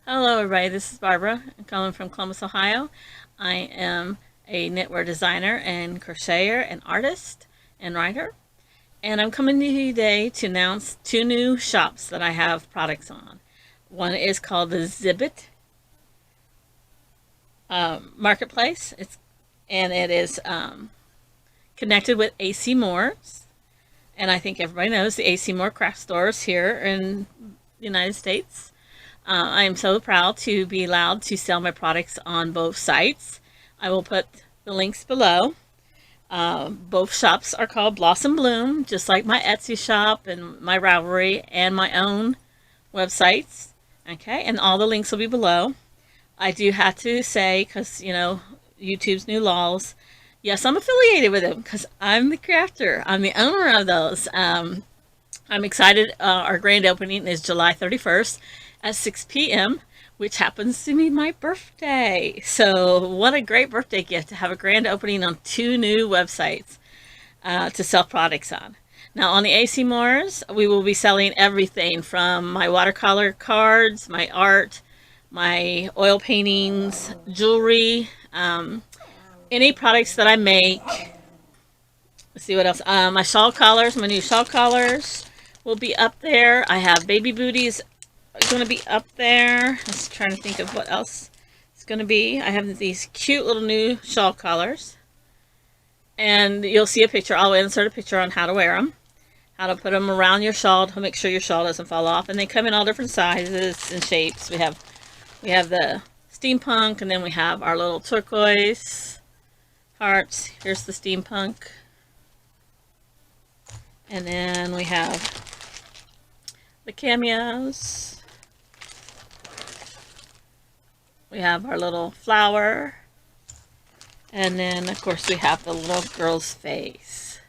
Hello, everybody. This is Barbara. I'm calling from Columbus, Ohio. I am a knitwear designer and crocheter and artist and writer. And I'm coming to you today to announce two new shops that I have products on. One is called the Tibbet Marketplace. It is connected with A.C.Moore. And I think everybody knows the A.C.Moore craft stores here in the United States. I am so proud to be allowed to sell my products on both sites. I will put the links below. Both shops are called Blossom Bloom, just like my Etsy shop and my Ravelry and my own websites. Okay, and all the links will be below. I do have to say, because, YouTube's new laws, yes, I'm affiliated with them because I'm the crafter. I'm the owner of those. I'm excited. Our grand opening is July 31st at 6 p.m., which happens to be my birthday. So what a great birthday gift to have a grand opening on two new websites to sell products on. Now on the A.C.Moore's, we will be selling everything from my watercolor cards, my art, my oil paintings, jewelry, any products that I make. Let's see what else. My shawl collars, my new shawl collars will be up there. I have baby booties going to be up there. Just trying to think of what else it's going to be. I have these cute little new shawl collars. And you'll see a picture. I'll insert a picture on how to wear them. How to put them around your shawl to make sure your shawl doesn't fall off. And they come in all different sizes and shapes. We have the steampunk, and then we have our little turquoise hearts. Here's the steampunk. And then we have the cameos. We have our little flower. And then, of course, we have the little girl's face.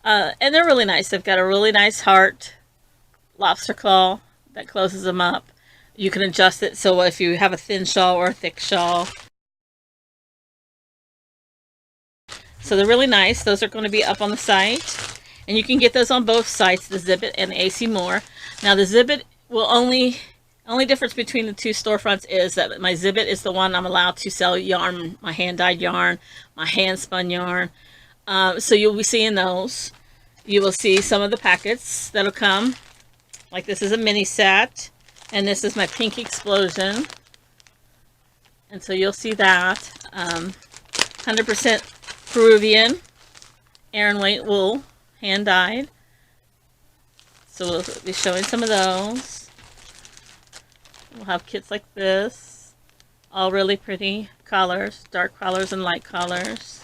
And they're really nice. They've got a really nice heart lobster claw that closes them up. You can adjust it so if you have a thin shawl or a thick shawl. So they're really nice. Those are going to be up on the site. And you can get those on both sites, the Tibbet and A.C.Moore. Now the Tibbet will only difference between the two storefronts is that my Tibbet is the one I'm allowed to sell yarn, my hand-dyed yarn, my hand-spun yarn. So you'll be seeing those. You will see some of the packets that'll come. Like this is a mini set. And this is my pink explosion. And so you'll see that. 100% Peruvian Aran weight wool, hand-dyed. So we'll be showing some of those. We'll have kits like this. All really pretty colors, dark colors and light colors.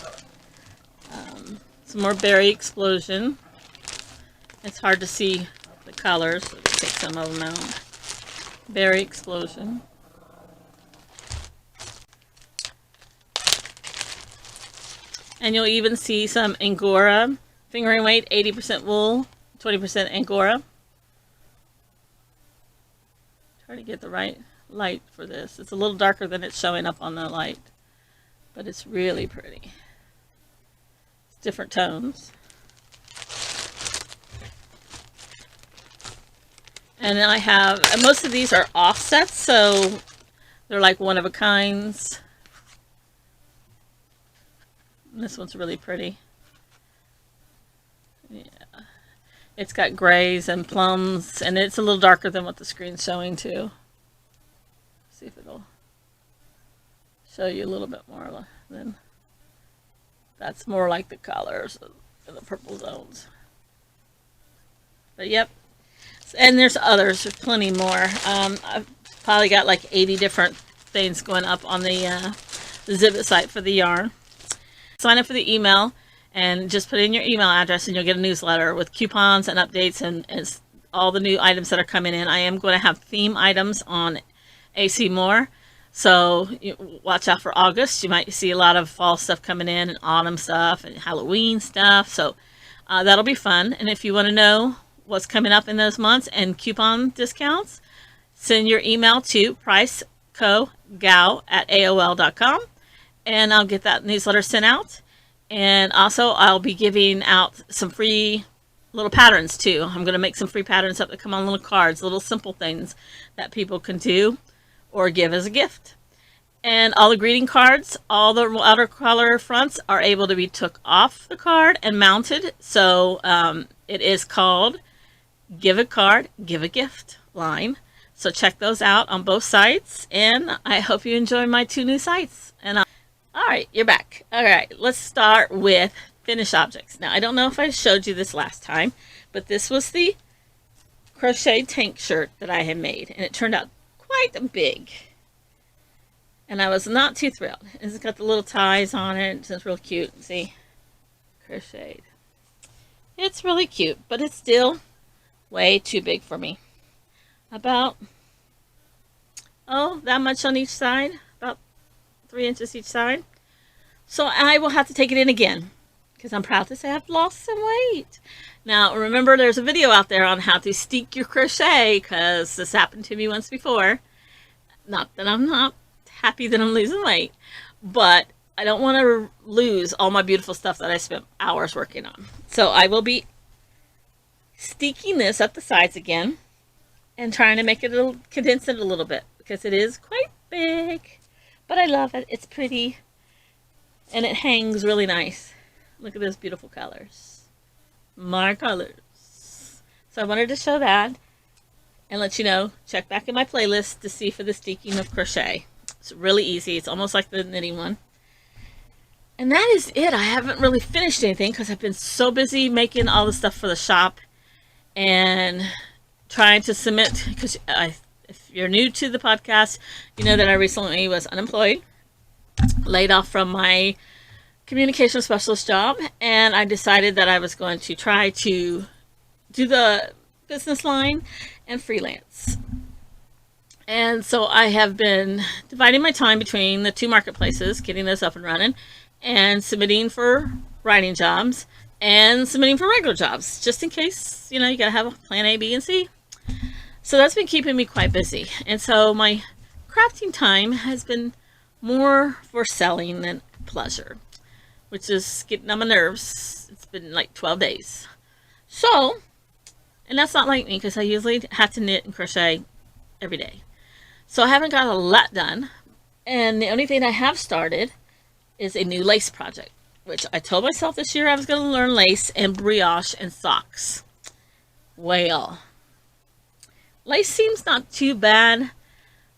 Some more berry explosion. It's hard to see the colors, so let's take some of them out. Berry explosion. And you'll even see some Angora. Fingering weight, 80% wool, 20% Angora. Try to get the right light for this. It's a little darker than it's showing up on the light. But it's really pretty. It's different tones. And I have, most of these are offsets, so they're like one-of-a-kinds. This one's really pretty. Yeah. It's got grays and plums, and it's a little darker than what the screen's showing too. See if it'll show you a little bit more. Then that's more like the colors of the purple zones. But yep. And there's others. There's plenty more. I've probably got like 80 different things going up on the Tibbet site for the yarn. Sign up for the email and just put in your email address and you'll get a newsletter with coupons and updates and all the new items that are coming in. I am going to have theme items on A.C.Moore. So watch out for August. You might see a lot of fall stuff coming in and autumn stuff and Halloween stuff. So that'll be fun. And if you want to know what's coming up in those months and coupon discounts, send your email to pricecogal@aol.com and I'll get that newsletter sent out. And also I'll be giving out some free little patterns too. I'm going to make some free patterns up that come on little cards, little simple things that people can do or give as a gift. And all the greeting cards, all the outer color fronts are able to be took off the card and mounted. So it is called Give a Card, Give a Gift line. So check those out on both sites. And I hope you enjoy my 2 new sites. And all right, you're back. All right, let's start with finished objects. Now, I don't know if I showed you this last time, but this was the crochet tank shirt that I had made. And it turned out quite big. And I was not too thrilled. It's got the little ties on it. It's real cute. See? Crocheted. It's really cute, but it's still way too big for me. About, that much on each side. About 3 inches each side. So I will have to take it in again, because I'm proud to say I've lost some weight. Now, remember, there's a video out there on how to steek your crochet, because this happened to me once before. Not that I'm not happy that I'm losing weight, but I don't want to lose all my beautiful stuff that I spent hours working on. So I will be steeking this up the sides again and trying to make it condense it a little bit, because it is quite big, but I love it. It's pretty and it hangs really nice. Look at those beautiful colors. My colors. So I wanted to show that and let you know, check back in my playlist to see for the steeking of crochet. It's really easy. It's almost like the knitting one. And that is it. I haven't really finished anything because I've been so busy making all the stuff for the shop and trying to submit. Because if you're new to the podcast, you know that I recently was unemployed, laid off from my communication specialist job, and I decided that I was going to try to do the business line and freelance. And so I have been dividing my time between the 2 marketplaces, getting those up and running, and submitting for writing jobs and submitting for regular jobs, just in case, you got to have a plan A, B, and C. So that's been keeping me quite busy. And so my crafting time has been more for selling than pleasure, which is getting on my nerves. It's been like 12 days. So, and that's not like me, because I usually have to knit and crochet every day. So I haven't got a lot done, and the only thing I have started is a new lace project, which I told myself this year I was going to learn lace and brioche and socks. Well, lace seems not too bad.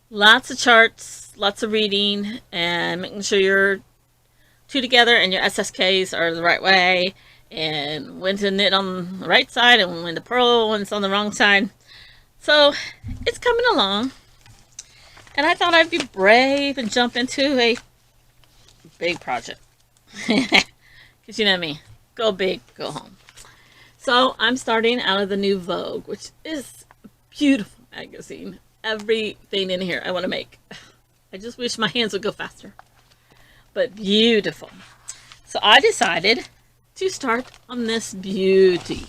Lots of charts, lots of reading, and making sure your 2 together and your SSKs are the right way, and when to knit on the right side and when to purl when it's on the wrong side. So it's coming along. And I thought I'd be brave and jump into a big project. Because you know me, go big, go home. So I'm starting out of the new Vogue, which is a beautiful magazine. Everything in here I want to make. I just wish my hands would go faster. But beautiful. So I decided to start on this beauty.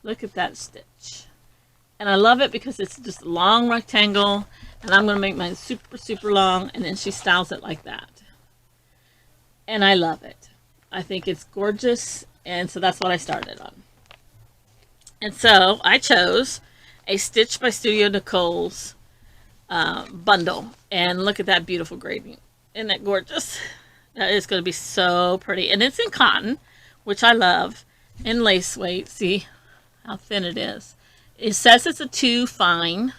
Look at that stitch. And I love it because it's just a long rectangle. And I'm going to make mine super, super long. And then she styles it like that. And I love it. I think it's gorgeous. And so that's what I started on. And so I chose a Stitch by Studio Nicole's bundle. And look at that beautiful grading. Isn't that gorgeous? That is going to be so pretty. And it's in cotton, which I love. And lace weight. See how thin it is. It says it's a 2 fine.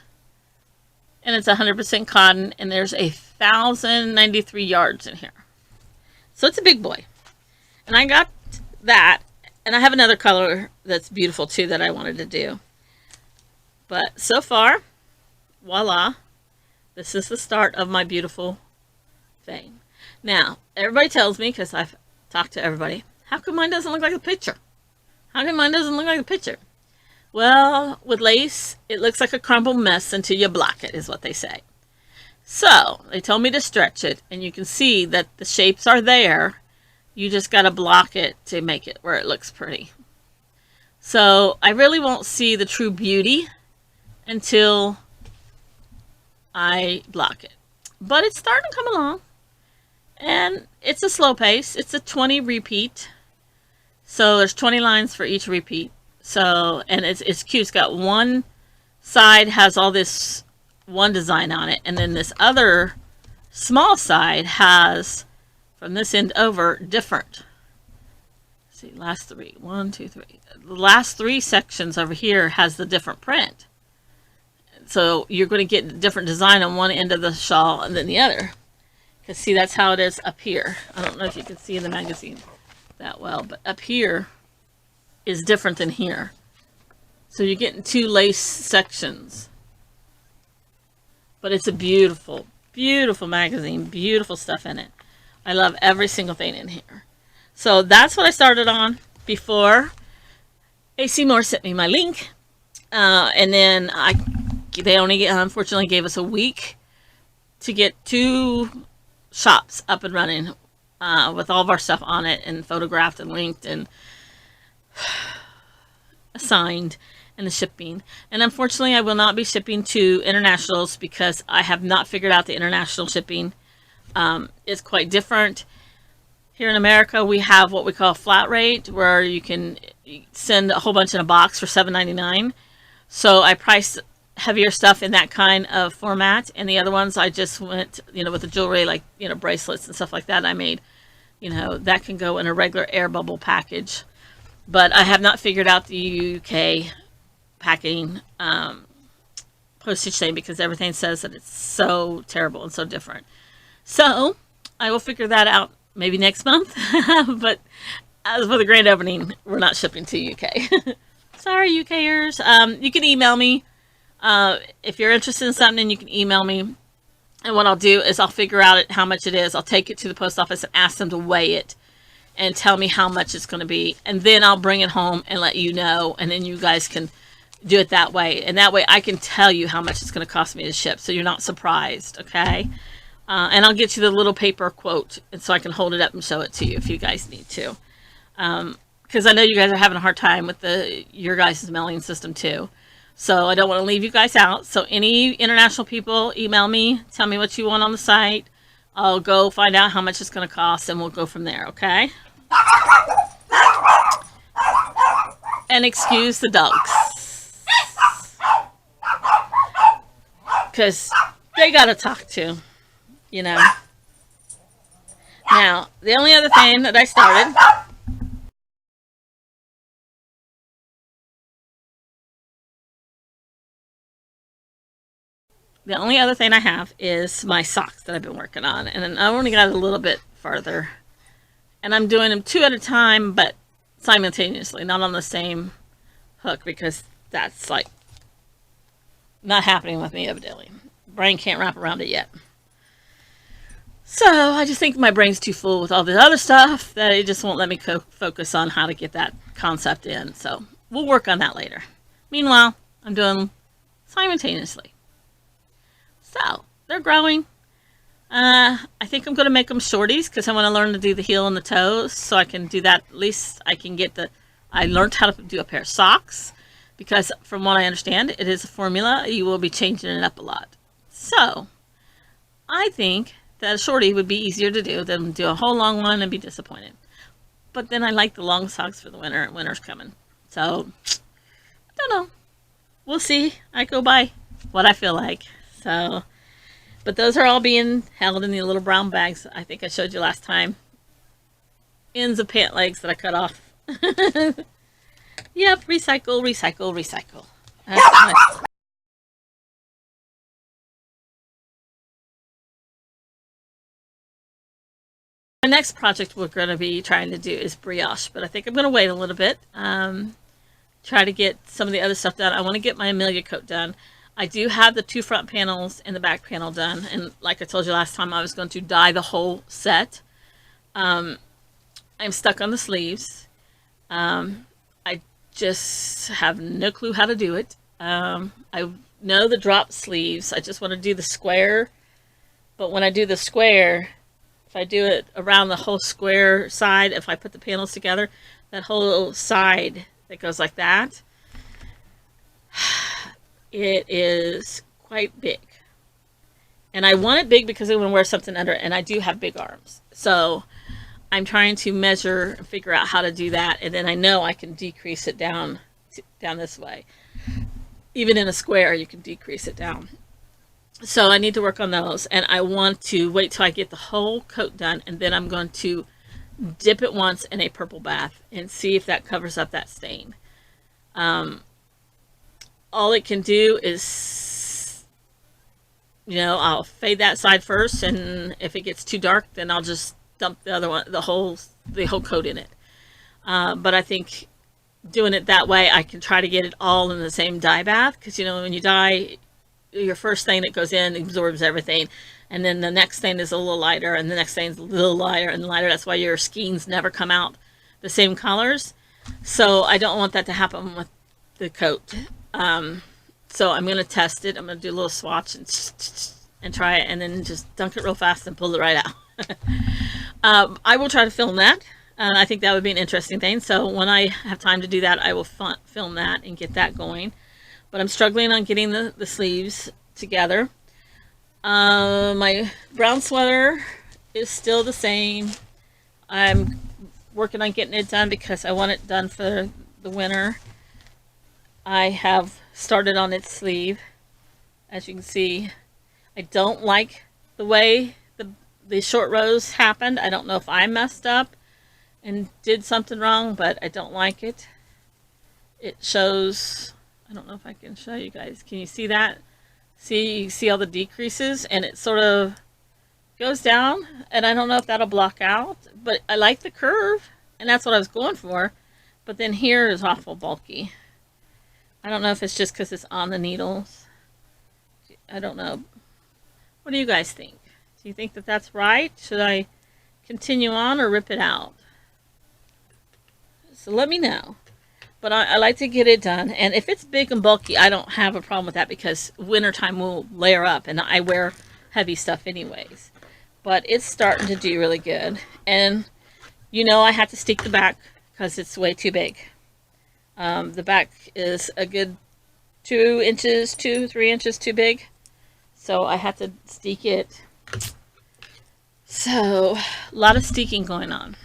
And it's 100% cotton, and there's 1,093 yards in here. So it's a big boy. And I got that, and I have another color that's beautiful too that I wanted to do. But so far, voila, this is the start of my beautiful thing. Now, everybody tells me, because I've talked to everybody, how come mine doesn't look like a picture? How come mine doesn't look like a picture? Well, with lace, it looks like a crumpled mess until you block it, is what they say. So, they told me to stretch it, and you can see that the shapes are there. You just got to block it to make it where it looks pretty. So, I really won't see the true beauty until I block it. But it's starting to come along. And it's a slow pace. It's a 20 repeat. So, there's 20 lines for each repeat. So, and it's cute. It's got one side has all this one design on it, and then this other small side has, from this end over, different. Let's see, last three. 1, 2, 3. The last three sections over here has the different print. So you're going to get a different design on one end of the shawl and then the other. Because see, that's how it is up here. I don't know if you can see in the magazine that well, but up here is different than here. So you're getting two lace sections. But it's a beautiful, beautiful magazine. Beautiful stuff in it. I love every single thing in here. So that's what I started on before A.C.Moore sent me my link. And then they only unfortunately gave us a week to get 2 shops up and running with all of our stuff on it and photographed and linked and assigned and the shipping. And unfortunately, I will not be shipping to internationals because I have not figured out the international shipping. It's quite different. Here in America, we have what we call a flat rate, where you can send a whole bunch in a box for $7.99. So I priced heavier stuff in that kind of format, and the other ones I just went, with the jewelry, like, bracelets and stuff like that I made, that can go in a regular air bubble package. But I have not figured out the UK packing postage thing because everything says that it's so terrible and so different. So I will figure that out maybe next month. But as for the grand opening, we're not shipping to UK. Sorry, UKers. You can email me. If you're interested in something, you can email me. And what I'll do is I'll figure out how much it is. I'll take it to the post office and ask them to weigh it and tell me how much it's going to be. And then I'll bring it home and let you know. And then you guys can do it that way. And that way I can tell you how much it's going to cost me to ship, so you're not surprised, okay? And I'll get you the little paper quote, and so I can hold it up and show it to you if you guys need to. Because I know you guys are having a hard time with your guys' mailing system too. So I don't want to leave you guys out. So any international people, email me, tell me what you want on the site. I'll go find out how much it's going to cost, and we'll go from there, okay? And excuse the dogs, because they got to talk to, Now, the only other thing that I started... The only other thing I have is my socks that I've been working on. And I only got a little bit farther. And I'm doing them 2 at a time, but simultaneously, not on the same hook, because that's like not happening with me evidently. Brain can't wrap around it yet. So I just think my brain's too full with all the other stuff that it just won't let me focus on how to get that concept in. So we'll work on that later. Meanwhile, I'm doing simultaneously. So they're growing. I think I'm going to make them shorties because I want to learn to do the heel and the toes, so I can do that. At least I can get I learned how to do a pair of socks, because from what I understand, it is a formula. You will be changing it up a lot. So I think that a shorty would be easier to do than do a whole long one and be disappointed. But then I like the long socks for the winter, and winter's coming. So I don't know. We'll see. I go by what I feel like. So, but those are all being held in the little brown bags I think I showed you last time. Ends of pant legs that I cut off. Yep, recycle, recycle, recycle. My next project we're going to be trying to do is brioche, but I think I'm going to wait a little bit. Try to get some of the other stuff done. I want to get my Amelia Coat done. I do have the 2 front panels and the back panel done, and like I told you last time, I was going to dye the whole set. I'm stuck on the sleeves. I just have no clue how to do it. I know the drop sleeves. I just want to do the square, but when I do the square, if I do it around the whole square side, if I put the panels together, that whole side that goes like that, it is quite big. And I want it big because I want to wear something under it, and I do have big arms. So I'm trying to measure and figure out how to do that, and then I know I can decrease it down this way. Even in a square, you can decrease it down. So I need to work on those, and I want to wait till I get the whole coat done, and then I'm going to dip it once in a purple bath and see if that covers up that stain. All it can do is, I'll fade that side first, and if it gets too dark, then I'll just dump the other one, the whole coat in it. But I think doing it that way, I can try to get it all in the same dye bath, because when you dye, your first thing that goes in absorbs everything, and then the next thing is a little lighter, and the next thing is a little lighter and lighter. That's why your skeins never come out the same colors. So I don't want that to happen with the coat. So I'm going to test it. I'm going to do a little swatch and try it, and then just dunk it real fast and pull it right out. I will try to film that. I think that would be an interesting thing. So when I have time to do that, I will film that and get that going. But I'm struggling on getting the sleeves together. My brown sweater is still the same. I'm working on getting it done because I want it done for the winter. I have started on its sleeve. As you can see, I don't like the way the short rows happened. I don't know if I messed up and did something wrong, but I don't like it. It shows, I don't know if I can show you guys. Can you see that? You see all the decreases, and it sort of goes down, and I don't know if that'll block out, but I like the curve, and that's what I was going for. But then here is awful bulky. I don't know if it's just because it's on the needles. I don't know. What do you guys think? Do you think that that's right? Should I continue on or rip it out? So let me know. But I like to get it done. And if it's big and bulky, I don't have a problem with that because wintertime will layer up. And I wear heavy stuff anyways. But it's starting to do really good. And I have to steek the back because it's way too big. The back is a good 3 inches too big. So I have to steek it. So a lot of steeking going on.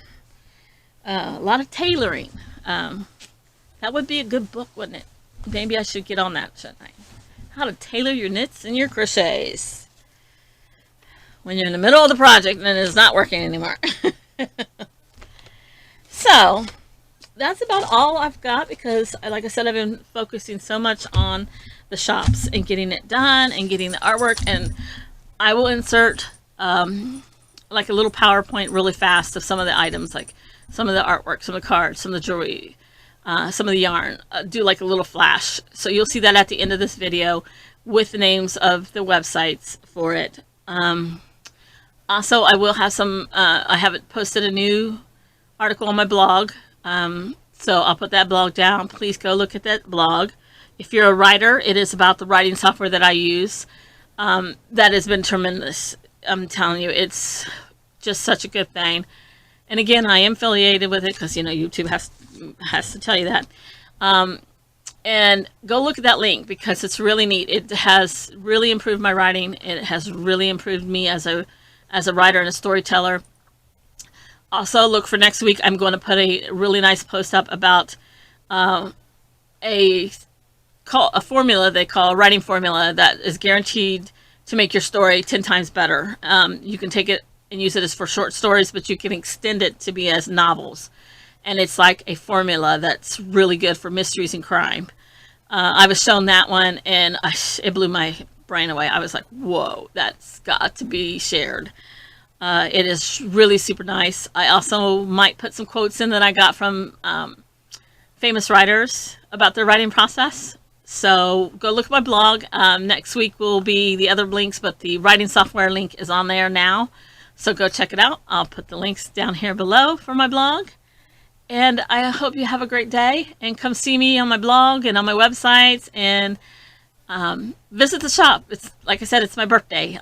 A lot of tailoring. That would be a good book, wouldn't it? Maybe I should get on that, shouldn't I? How to tailor your knits and your crochets when you're in the middle of the project and it's not working anymore. So that's about all I've got because, like I said, I've been focusing so much on the shops and getting it done and getting the artwork. And I will insert like a little PowerPoint really fast of some of the items, like some of the artwork, some of the cards, some of the jewelry, some of the yarn, do like a little flash. So you'll see that at the end of this video with the names of the websites for it. Also, I will have I haven't posted a new article on my blog. So I'll put that blog down. Please go look at that blog. If you're a writer, it is about the writing software that I use. That has been tremendous. I'm telling you, it's just such a good thing. And again, I am affiliated with it because, YouTube has to tell you that. And go look at that link because it's really neat. It has really improved my writing. It has really improved me as a writer and a storyteller. Also, look for next week. I'm going to put a really nice post up about a formula they call a writing formula that is guaranteed to make your story 10 times better. You can take it and use it as for short stories, but you can extend it to be as novels. And it's like a formula that's really good for mysteries and crime. I was shown that one, and it blew my brain away. I was like, whoa, that's got to be shared. It is really super nice. I also might put some quotes in that I got from famous writers about their writing process. So go look at my blog. Next week will be the other links, but the writing software link is on there now. So go check it out. I'll put the links down here below for my blog. And I hope you have a great day. And come see me on my blog and on my websites. And visit the shop. It's like I said, it's my birthday.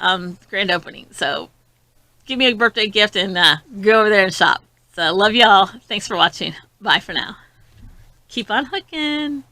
Grand opening. So give me a birthday gift and go over there and shop. So love y'all. Thanks for watching. Bye for now. Keep on hooking.